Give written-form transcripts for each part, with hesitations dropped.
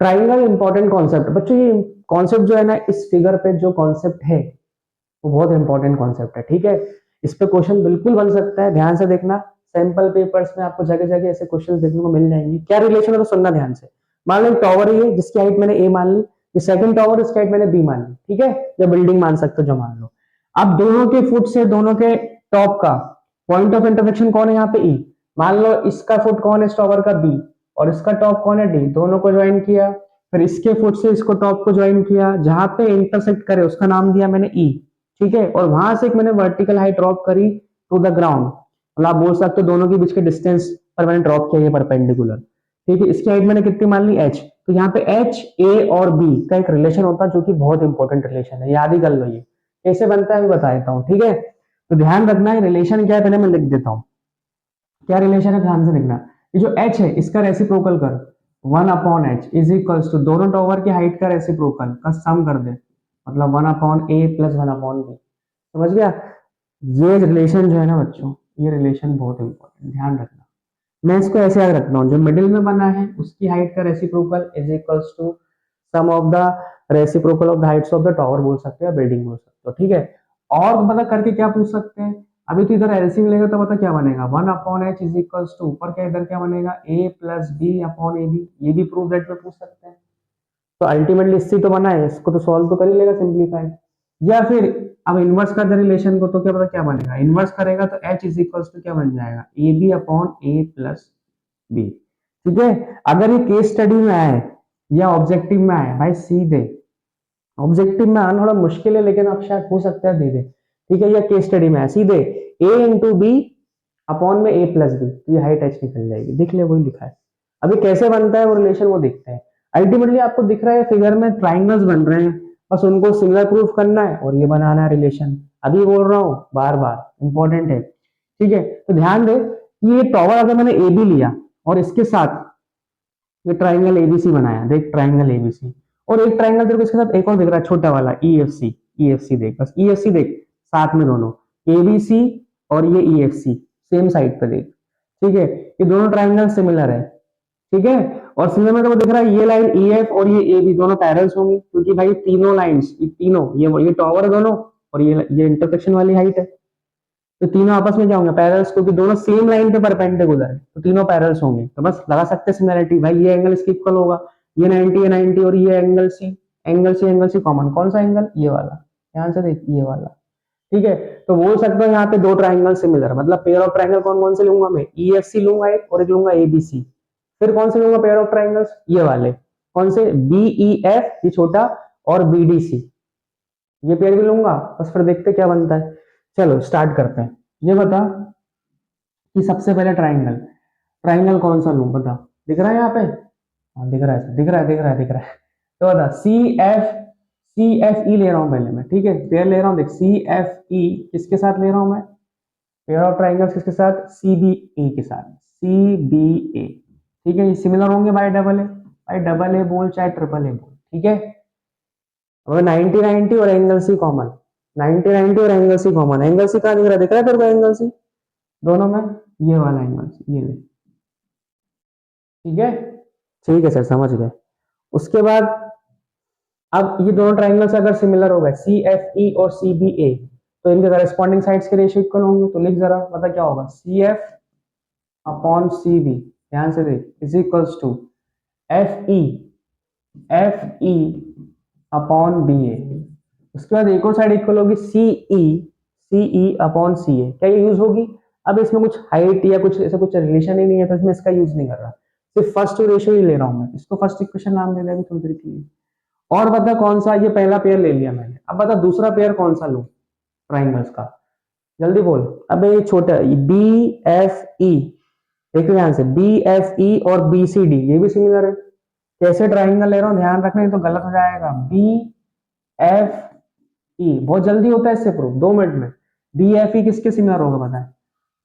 Triangle important concept बच्चों, ये concept जो है ना, इस फिगर पे जो कॉन्सेप्ट है वो बहुत इंपॉर्टेंट कॉन्सेप्ट है, ठीक है। इस पे क्वेश्चन बिल्कुल बन सकता है, ध्यान से देखना। सैंपल पेपर्स में आपको जगह जगह ऐसे क्वेश्चन देखने को मिल जाएंगे। क्या रिलेशन है तो सुनना ध्यान से। मान लो टॉवर है जिसकी हाइट मैंने ए मान ली, ये सेकंड टॉवर, इसकी हाइट मैंने बी मान ली, ठीक है, या बिल्डिंग मान सकते हो जो मान लो। अब दोनों के फुट से दोनों के टॉप का पॉइंट ऑफ इंटरसेक्शन कौन है यहाँ पे, ई। मान लो इसका फुट कौन है इस टॉवर का, बी, और इसका टॉप कौन है, डी। दोनों को ज्वाइन किया, फिर इसके फुट से इसको टॉप को ज्वाइन किया, जहां पे इंटरसेक्ट करे उसका नाम दिया मैंने ई, ठीक है। और वहां से एक मैंने वर्टिकल हाइट ड्रॉप करी टू द ग्राउंड, मतलब आप बोल सकते हो दोनों के बीच के डिस्टेंस पर मैंने ड्रॉप किया ये परपेंडिकुलर, ठीक है। इसकी हाइट मैंने कितनी मान ली, एच। तो यहाँ पे एच, ए और बी का एक रिलेशन होता है जो कि बहुत इंपॉर्टेंट रिलेशन है, याद ही कर लो। ये कैसे बनता है मैं बता देता हूँ, ठीक है। तो ध्यान रखना है रिलेशन क्या है, पहले मैं लिख देता हूँ क्या रिलेशन है, ध्यान से देखना। ये जो एच है इसका रेसिप्रोकल कर, 1/h इज इक्वल्स टू दोनों टॉवर की हाइट का रेसिप्रोकल का सम कर दे, मतलब 1/a प्लस 1/b। समझ गया। ये रिलेशन जो है ना बच्चों, ये रिलेशन बहुत इंपॉर्टेंट, ध्यान रखना। मैं इसको ऐसे याद रखता हूँ, जो मिडिल में बना है उसकी हाइट का reciprocal is equals to sum of the reciprocal of the heights of the tower बोल सकते हो या बिल्डिंग बोल सकते हो, ठीक है। और पता करके क्या पूछ सकते हैं, अभी तो इधर एलसीएम लेगा तो पता क्या बनेगा, 1/h इज इक्वल्स टू ऊपर क्या इधर क्या बनेगा, a plus B upon A B. ये भी प्रूफ दैट में पूछ सकते हैं। तो अल्टीमेटली इससे तो बना है, इसको तो सॉल्व तो कर ही लेगा सिंप्लीफाई। या फिर अब इनवर्स कर दे रिलेशन को, तो क्या पता क्या बनेगा, इनवर्स करेगा तो h इज इक्वल्स टू क्या बन जाएगा, A B upon A plus B, ठीक है। अगर ये केस स्टडी में आए या ऑब्जेक्टिव में आए भाई सीधे, ऑब्जेक्टिव में आना थोड़ा मुश्किल है लेकिन आप शायद हो सकता है दे दे, ठीक है। या केस स्टडी में आए सीधे a इंटू बी अपॉन में a प्लस बी, तो ये हाइट h निकल जाएगी, देख ले वही लिखा है। अभी कैसे बनता है वो रिलेशन वो देखते हैं। अल्टीमेटली आपको दिख रहा है फिगर में ट्राइंगल्स बन रहे हैं, बस उनको सिमिलर प्रूफ करना है और ये बनाना है रिलेशन। अभी बोल रहा हूँ बार बार, इंपॉर्टेंट है, ठीक है। तो ध्यान दे कि ये टॉवर अगर मैंने ए बी लिया और इसके साथ ये ट्राइंगल एबीसी बनाया, देख ट्राइंगल एबीसी, और एक ट्राइंगल तेरे को इसके साथ एक और दिख रहा है छोटा वाला ईएफसी, ईएफसी देख, बस ईएफसी देख साथ में दोनों, एबीसी और ये ईएफसी सेम साइड पे देख, ठीक है। ये दोनों ट्राइंगल सिमिलर है, ठीक है। और सिमिलर में तो दिख रहा है ये लाइन ईएफ और ये एबी दोनों पैरेलल्स होंगी, क्योंकि भाई तीनों लाइंस, तीनों ये टॉवर है दोनों, और ये इंटरसेक्शन वाली हाइट है, तो तीनों आपस में क्या होंगे, पैरेलल्स, क्योंकि दोनों सेम लाइन पे परपेंडिकुलर है तो तीनों पैरेलल्स होंगे। तो बस लगा सकते हैं सिमिलरिटी, भाई ये एंगल इसके इक्वल होगा, ये 90 है 90, और ये एंगल सी कॉमन, कौन सा एंगल, ये वाला, ध्यान से देख ये वाला, ठीक है। तो बोल सकते हो यहाँ पे दो ट्राइंगल सिमिलर, मतलब पेयर ऑफ ट्राइंगल कौन कौन से लूंगा मैं, ई एफ सी लूंगा एक, और एक लूंगा एबीसी। फिर कौन से लूंगा पेयर ऑफ ट्राइंगल्स, ये वाले, कौन से, बी ई एफ ये छोटा और बी डी सी, ये पेयर भी लूंगा। बस फिर देखते क्या बनता है। चलो स्टार्ट करते हैं। ये बता कि सबसे पहले ट्राइंगल, ट्राइंगल कौन सा लूं बता, दिख रहा है यहाँ पे, हाँ दिख रहा है, दिख रहा है, दिख रहा है, दिख रहा है। तो बता सी एफ ई ले रहा हूँ पहले मैं, ठीक है, पेयर ले रहा हूँ, देख सी एफ ई किसके साथ ले रहा हूँ मैं, पेयर ऑफ ट्राइंगल्स किसके साथ, सी बी ए के साथ, सी बी ए, ठीक है। ये सिमिलर होंगे bye double A, bye double A बोल चाहे ट्रिपल ए बोल, ठीक है। अब 90 90 और एंगल सी कॉमन, 90 90 और angle C common, angle C कहाँ दिख रहा है तेरे को एंगल सी, दोनों में, ये वाला एंगल सी, ये ले, ठीक है, ठीक है सर समझ गए। उसके बाद अब ये दोनों ट्राइंगल्स अगर सिमिलर हो गए सी एफ ई और सी बी ए, तो इनके करस्पॉन्डिंग साइड्स के रेशियो इक्वल होंगे, तो लिख जरा बता क्या होगा, C F upon C B, ध्यान से देख, is equals to F E upon B A. उसके बाद एक और साइड इक्वल होगी सी ई अपॉन सी ए, क्या ये यूज होगी, अब इसमें कुछ हाइट या कुछ ऐसा कुछ रिलेशन ही नहीं है तो इसमें इसका यूज नहीं कर रहा, सिर्फ फर्स्ट रेशियो ही ले रहा हूं मैं, इसको फर्स्ट इक्वेशन नाम दे देंगे थोड़ी देर के लिए। और बता कौन सा, ये पहला पेयर ले लिया मैंने, अब बता दूसरा पेयर कौन सा लूं ट्राइंगल्स का, जल्दी बोल। अब ये छोटा बी एफ ई, देखो ध्यान से, बी एफ ई और बी सी डी ये भी सिमिलर है। कैसे ट्राइंगल ले रहा हूँ ध्यान रखना, तो गलत हो जाएगा, बी एफ ई बहुत जल्दी होता है इससे प्रूफ, 2 मिनट में। बी एफ ई किसके सिमिलर होगा बताए,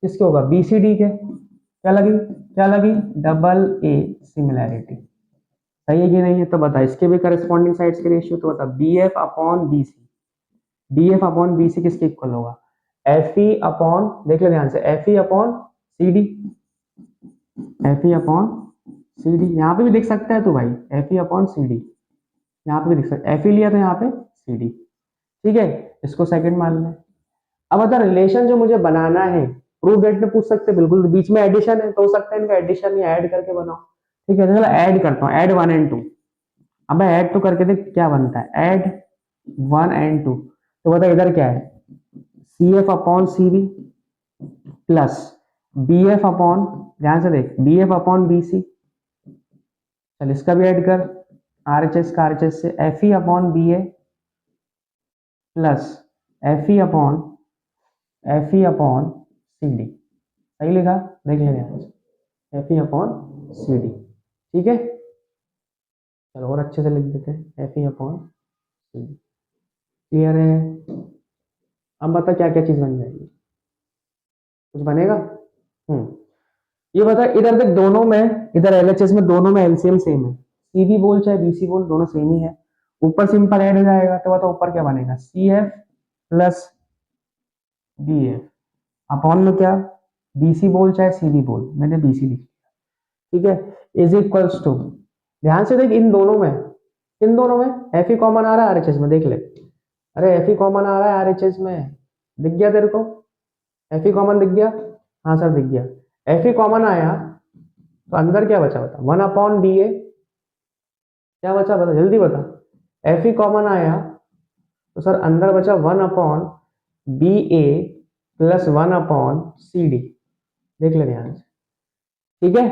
किसके होगा, बी सी डी के, क्या लगी डबल ए सिमिलैरिटी, सही है कि नहीं है, तो बता इसके भी करस्पॉन्डिंग साइड्स के रेशियो, तो बता B F upon B C, B F upon B C किसके इक्वल होगा, एफ ई अपॉन, देख ले ध्यान से, F E upon C D, F E upon C D, यहाँ पे भी देख सकता है तो भाई F E upon C D, यहाँ पे भी देख सकते एफ ई लिया तो यहाँ पे सी डी, ठीक है, इसको सेकंड मान लें। अब अगर रिलेशन जो मुझे बनाना है प्रूफ डेट में पूछ सकते हैं, बिल्कुल बीच में एडिशन है तो हो सकता है इनका एडिशन या ऐड करके बनाओ, ठीक है, तो चलो ऐड करता हूँ, ऐड 1 एंड 2। अब मैं ऐड तो करके देख क्या बनता है, ऐड 1 एंड 2, तो बता इधर क्या है, C F upon C B plus B F upon, ध्यान से देख, B F upon B C, चल इसका भी ऐड कर, आर एच एस का आर एच एस से, F E upon B A plus F E upon C D, सही लिखा, देख लेंगे F E upon C D, ठीक है, चलो और अच्छे से लिख देते हैं, F E upon C D, clear है। अब बता क्या क्या चीज बन जाएगी, कुछ बनेगा? ये बता, इधर देख दोनों में, इधर एलएचएस में दोनों में एलसीएम सेम है, सीबी बोल चाहे बीसी बोल दोनों सेम ही है, ऊपर सिंपल ऐड हो जाएगा, तो बता ऊपर क्या बनेगा, C F plus B F upon में क्या, बीसी बोल चाहे सीबी बोल, मैंने बीसी लिख दिया, ठीक है, इज इक्वल्स टू, ध्यान से देख इन दोनों में एफ ई कॉमन आ रहा है आरएचएस में, देख ले, अरे एफ ई कॉमन आ रहा है आरएचएस में, दिख गया तेरे को, एफ ई कॉमन दिख गया, हाँ सर दिख गया, एफ ई कॉमन आया तो अंदर क्या बचा, बता 1 अपॉन बी ए, क्या बचा बता जल्दी बता, एफ ई कॉमन आया तो सर अंदर बचा 1 upon B A plus 1 upon C D, देख ले ध्यान से, ठीक है,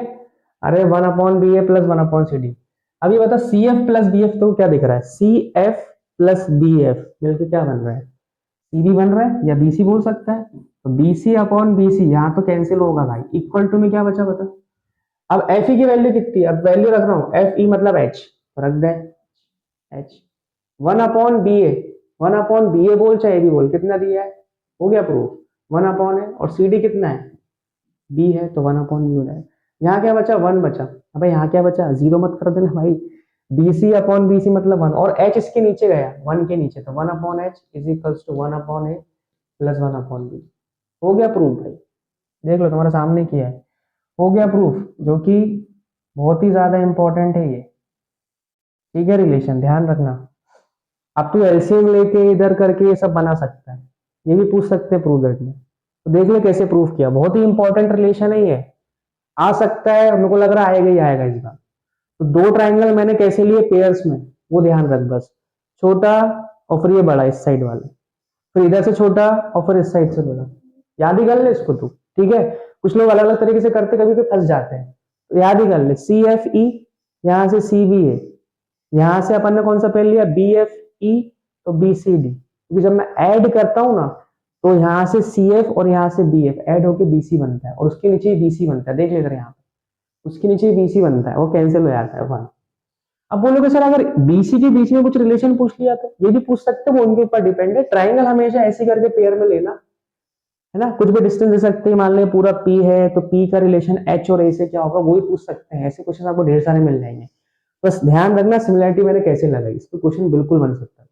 अरे 1 upon B A plus 1 upon C D. अब ये बता C F plus B F तो क्या दिख रहा है, C F plus B F मिलकर क्या बन रहा है, सी बी बन रहा है, या बी सी बोल सकता है, तो B C upon B C, यहाँ तो कैंसिल होगा भाई, इक्वल टू में क्या बचा बता, अब एफ ई की वैल्यू कितनी है, अब वैल्यू रख रहा हूँ, एफ ई मतलब एच, रख दे एच, 1 अपॉन बी ए, 1 अपॉन बी ए बोल चाहे ए बी बोल, कितना दिया है, हो गया प्रूफ, 1 अपॉन है, और सी डी कितना है, बी है, तो 1 अपॉन बी हो जाएगा, यहाँ क्या बचा 1 बचा, अब यहाँ क्या बचा, जीरो मत कर देना भाई, B C upon B C मतलब 1, और एच इसके नीचे गया 1 के नीचे, तो 1 upon H is equals to 1 upon A plus 1 upon B, हो गया प्रूफ भाई, देख लो तुम्हारे सामने किया है, हो गया प्रूफ, जो कि बहुत ही ज्यादा इंपॉर्टेंट है ये, ठीक है, रिलेशन ध्यान रखना। अब तू एलसीएम लेके इधर करके ये सब बना सकता है, ये भी पूछ सकते हैं प्रूफ में, तो देख ले कैसे प्रूफ किया, बहुत ही इंपॉर्टेंट रिलेशन है ये, आ सकता है, मेरे को लग रहा है आएगा ही आएगा इस बार। तो दो ट्राइंगल मैंने कैसे लिए पेयर्स में, वो ध्यान रख बस, छोटा और फिर ये बड़ा इस साइड वाले, फिर इधर से छोटा और फिर इस साइड से बड़ा, याद ही कर ले इसको तू, ठीक है, कुछ लोग अलग अलग तरीके से करते कभी कभी फंस जाते हैं, तो याद ही कर ले, सी एफ ई, यहाँ से सी बी ए, यहाँ से अपन ने कौन सा पहन लिया, बी एफ ई, तो बी सी डी, क्योंकि जब मैं ऐड करता हूँ ना, तो यहाँ से सी एफ और यहाँ से बी एफ ऐड होके बी सी बनता है, और उसके नीचे बी सी बनता है, देख लेते यहाँ पे, उसके नीचे बी सी बनता है, वो कैंसिल हो जाता है वन। अब बोलोगे सर अगर बीसी के बीच में कुछ रिलेशन पूछ लिया तो, ये भी पूछ सकते हैं, वो उनके ऊपर डिपेंड है, ट्राइंगल हमेशा ऐसे करके पेयर में लेना है ना, कुछ भी डिस्टेंस दे सकते हैं, मान लें पूरा पी है तो पी का रिलेशन एच और ए से क्या होगा, वो भी पूछ सकते हैं, ऐसे क्वेश्चन आपको ढेर सारे मिल जाएंगे, बस ध्यान रखना सिमिलरिटी मैंने कैसे लगाई, इस पर क्वेश्चन बिल्कुल बन सकता है।